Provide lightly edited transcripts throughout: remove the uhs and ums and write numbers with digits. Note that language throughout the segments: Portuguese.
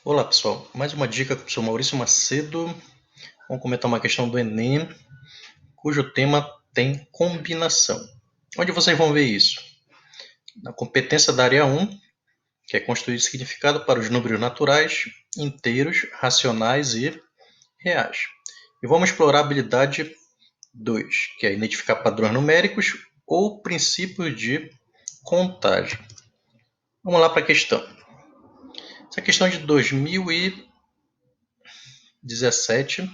Olá pessoal, mais uma dica com o professor Maurício Macedo. Vamos comentar uma questão do Enem, cujo tema tem combinação. Onde vocês vão ver isso? Na competência da área 1, que é construir significado para os números naturais, inteiros, racionais e reais. E vamos explorar a habilidade 2, que é identificar padrões numéricos ou princípios de contagem. Vamos lá para a questão. Essa questão é de 2017,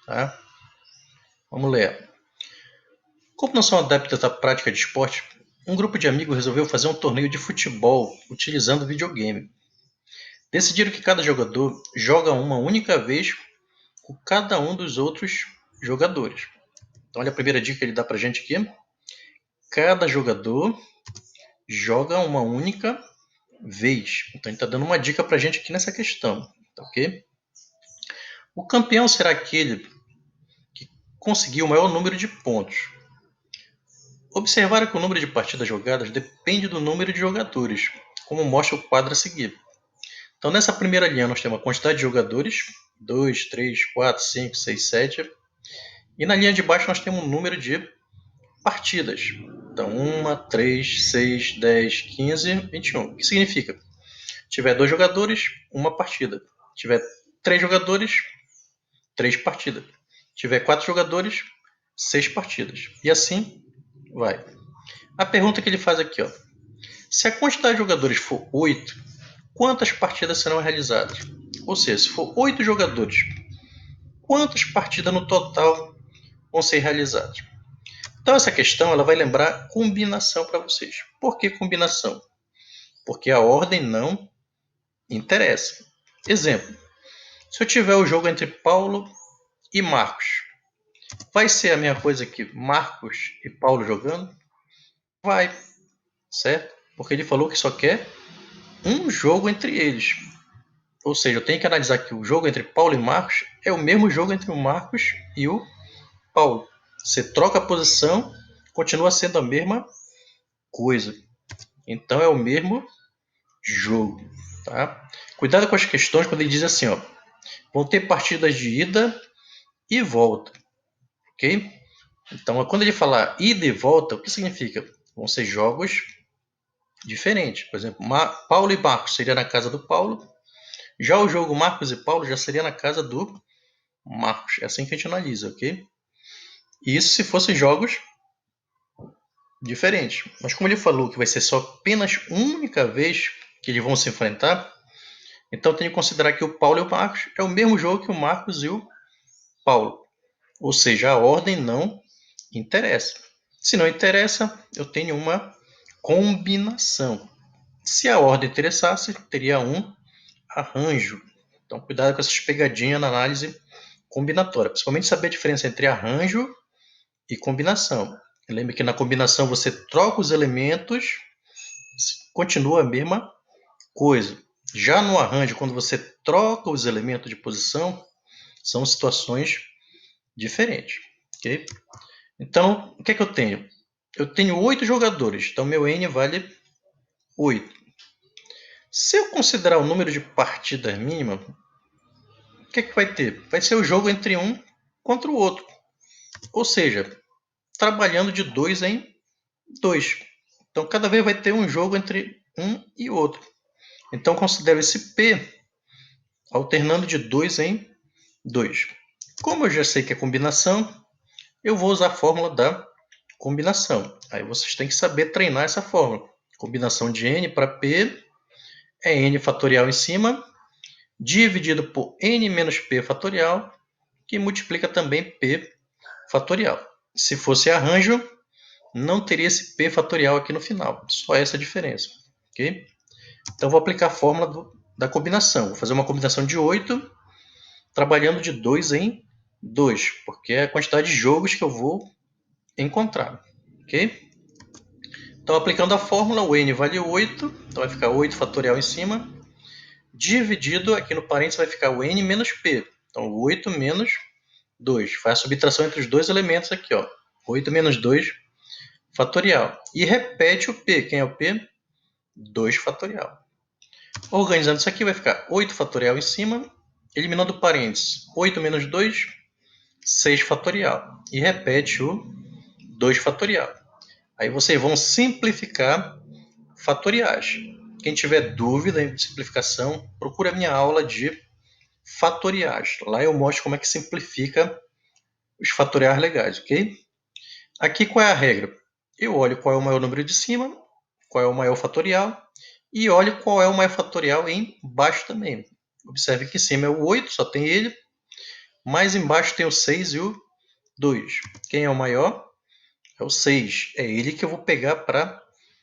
tá? Vamos ler. Como não são adeptos à prática de esporte, um grupo de amigos resolveu fazer um torneio de futebol utilizando videogame. Decidiram que cada jogador joga uma única vez com cada um dos outros jogadores. Então, olha a primeira dica que ele dá pra gente aqui. Cada jogador joga uma única vez. Então, ele está dando uma dica pra gente aqui nessa questão. Tá ok? O campeão será aquele que conseguiu o maior número de pontos. Observar que o número de partidas jogadas depende do número de jogadores, como mostra o quadro a seguir. Então, nessa primeira linha, nós temos a quantidade de jogadores, 2, 3, 4, 5, 6, 7. E na linha de baixo, nós temos um número de partidas. Então, 1, 3, 6, 10, 15, 21. O que significa? Se tiver 2 jogadores, uma partida. Se tiver 3 jogadores, 3 partidas. Se tiver 4 jogadores, 6 partidas. E assim vai. A pergunta que ele faz aqui, ó. Se a quantidade de jogadores for 8, quantas partidas serão realizadas? Ou seja, se for 8 jogadores, quantas partidas no total vão ser realizadas? Então essa questão ela vai lembrar combinação para vocês. Por que combinação? Porque a ordem não interessa. Exemplo, se eu tiver o jogo entre Paulo e Marcos, vai ser a mesma coisa que Marcos e Paulo jogando? Vai, certo? Porque ele falou que só quer um jogo entre eles. Ou seja, eu tenho que analisar que o jogo entre Paulo e Marcos é o mesmo jogo entre o Marcos e o Paulo. Você troca a posição, continua sendo a mesma coisa. Então é o mesmo jogo. Tá? Cuidado com as questões quando ele diz assim, ó, vão ter partidas de ida e volta. Ok? Então, quando ele falar ida e volta, o que significa? Vão ser jogos diferentes. Por exemplo, Paulo e Marcos seria na casa do Paulo. Já o jogo Marcos e Paulo já seria na casa do Marcos. É assim que a gente analisa, ok? Isso se fossem jogos diferentes. Mas como ele falou que vai ser só apenas uma única vez que eles vão se enfrentar, então tenho que considerar que o Paulo e o Marcos é o mesmo jogo que o Marcos e o Paulo. Ou seja, a ordem não interessa. Se não interessa, eu tenho uma combinação. Se a ordem interessasse, teria um arranjo. Então, cuidado com essas pegadinhas na análise combinatória. Principalmente saber a diferença entre arranjo e combinação. Lembre que na combinação você troca os elementos, continua a mesma coisa. Já no arranjo, quando você troca os elementos de posição, são situações diferentes. Okay? Então, o que é que eu tenho? Eu tenho 8 jogadores, então meu N vale 8. Se eu considerar o número de partidas mínima, o que é que vai ter? Vai ser o jogo entre um contra o outro. Ou seja, trabalhando de 2 em 2. Então, cada vez vai ter um jogo entre um e outro. Então, considero esse P alternando de 2 em 2. Como eu já sei que é combinação, eu vou usar a fórmula da combinação. Aí vocês têm que saber treinar essa fórmula. Combinação de n para p é n fatorial em cima, dividido por n menos p fatorial, que multiplica também p fatorial. Se fosse arranjo, não teria esse p fatorial aqui no final, só essa diferença. Okay? Então, vou aplicar a fórmula da combinação. Vou fazer uma combinação de 8, trabalhando de 2 em 2, porque é a quantidade de jogos que eu vou encontrar. Ok? Então, aplicando a fórmula, o n vale 8, então vai ficar 8 fatorial em cima, dividido, aqui no parênteses vai ficar o n menos p. Então, 8 menos 2. Faz a subtração entre os dois elementos aqui, ó. 8 menos 2 fatorial. E repete o p. Quem é o p? 2 fatorial. Organizando isso aqui, vai ficar 8 fatorial em cima, eliminando parênteses, 8 menos 2, 6 fatorial. E repete o 2 fatorial. Aí vocês vão simplificar fatoriais. Quem tiver dúvida em simplificação, procura a minha aula de fatoriais. Lá eu mostro como é que simplifica os fatoriais legais, ok? Aqui qual é a regra? Eu olho qual é o maior número de cima, qual é o maior fatorial, e olho qual é o maior fatorial embaixo também. Observe que em cima é o 8, só tem ele, mais embaixo tem o 6 e o 2. Quem é o maior? É o 6. É ele que eu vou pegar para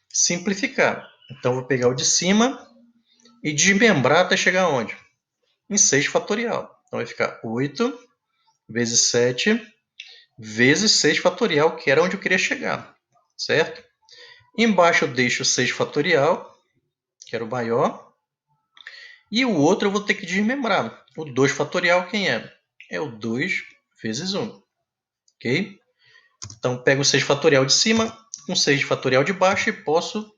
simplificar. Então, eu vou pegar o de cima e desmembrar até chegar onde? Em 6 fatorial. Então, vai ficar 8 vezes 7 vezes 6 fatorial, que era onde eu queria chegar, certo? Embaixo eu deixo 6 fatorial, que era o maior, e o outro eu vou ter que desmembrar. O 2 fatorial quem é? É o 2 vezes 1, ok? Então, pego o 6 fatorial de cima com 6 fatorial de baixo e posso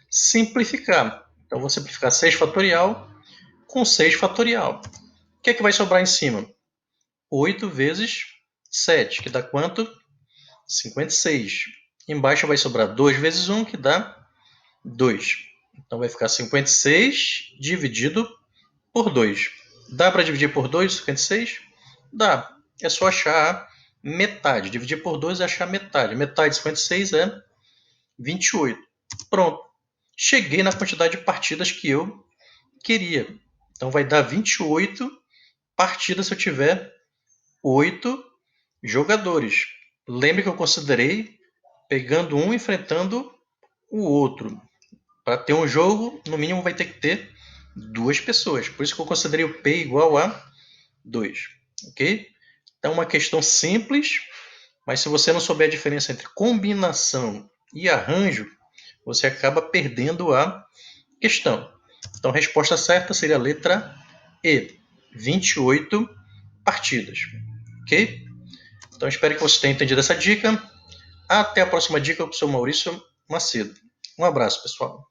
simplificar. Então, vou simplificar 6 fatorial com 6 fatorial. O que é que vai sobrar em cima? 8 vezes 7, que dá quanto? 56. Embaixo vai sobrar 2 vezes 1, que dá 2. Então vai ficar 56 dividido por 2. Dá para dividir por 2 56? Dá. É só achar a metade. Dividir por 2 é achar a metade. Metade de 56 é 28. Pronto. Cheguei na quantidade de partidas que eu queria. Então vai dar 28 partidas se eu tiver 8 jogadores. Lembre que eu considerei pegando um enfrentando o outro. Para ter um jogo, no mínimo vai ter que ter 2 pessoas. Por isso que eu considerei o P igual a 2. Ok? Então é uma questão simples, mas se você não souber a diferença entre combinação e arranjo, você acaba perdendo a questão. Então a resposta certa seria a letra E, 28 partidas. Ok? Então espero que você tenha entendido essa dica. Até a próxima dica com o seu Maurício Macedo. Um abraço, pessoal.